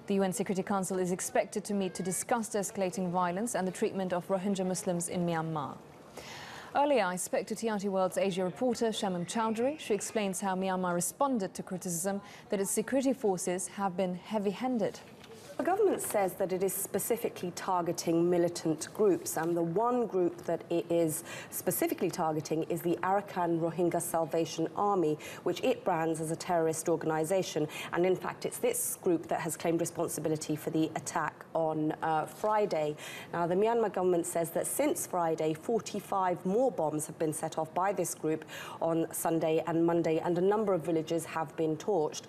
The UN Security Council is expected to meet to discuss the escalating violence and the treatment of Rohingya Muslims in Myanmar. Earlier, I spoke to TRT World's Asia reporter Shamim Chowdhury. She explains how Myanmar responded to criticism that its security forces have been heavy-handed. The government says that it is specifically targeting militant groups, and the one group that it is specifically targeting is the Arakan Rohingya Salvation Army, which it brands as a terrorist organisation. And in fact, it's this group that has claimed responsibility for the attack on Friday. Now, the Myanmar government says that since Friday, 45 more bombs have been set off by this group on Sunday and Monday, and a number of villages have been torched.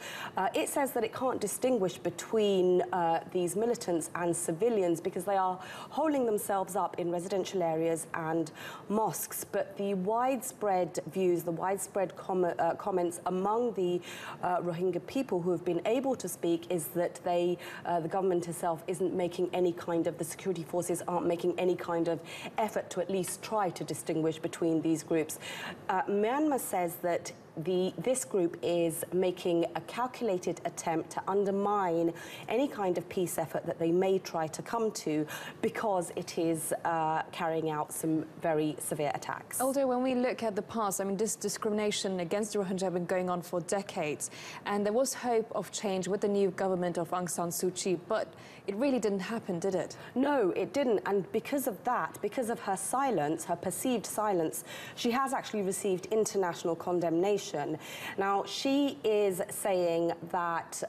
It says that it can't distinguish between these militants and civilians because they are holding themselves up in residential areas and mosques. But the widespread views, the widespread comments among the Rohingya people who have been able to speak is that the government itself isn't making any kind of, the security forces aren't making any kind of effort to at least try to distinguish between these groups. Myanmar says that this group is making a calculated attempt to undermine any kind of peace effort that they may try to come to because it is carrying out some very severe attacks. Although when we look at the past, I mean, this discrimination against the Rohingya have been going on for decades, and there was hope of change with the new government of Aung San Suu Kyi, but it really didn't happen, did it? No, it didn't, and because of that, because of her silence, her perceived silence, she has actually received international condemnation. Now, she is saying that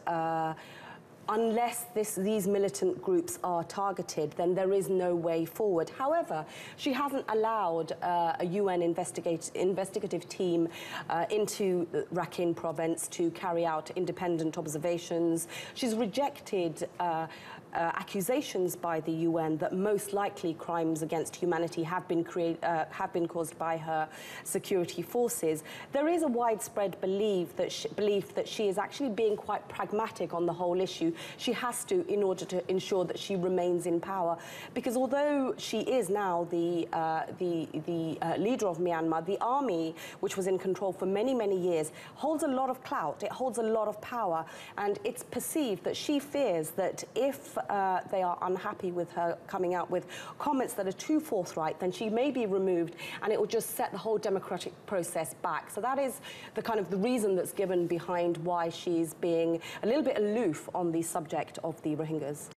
unless these militant groups are targeted, then there is no way forward. However, she hasn't allowed a UN investigative team into Rakhine province to carry out independent observations. She's rejected accusations by the UN that most likely crimes against humanity have been caused by her security forces. There is a widespread belief that she is actually being quite pragmatic on the whole issue. She has to, in order to ensure that she remains in power, because although she is now the leader of Myanmar, the army, which was in control for many, many years, holds a lot of clout. It holds a lot of power, and it's perceived that she fears that if they are unhappy with her coming out with comments that are too forthright, then she may be removed, and it will just set the whole democratic process back. So that is the reason that's given behind why she's being a little bit aloof on the subject of the Rohingyas.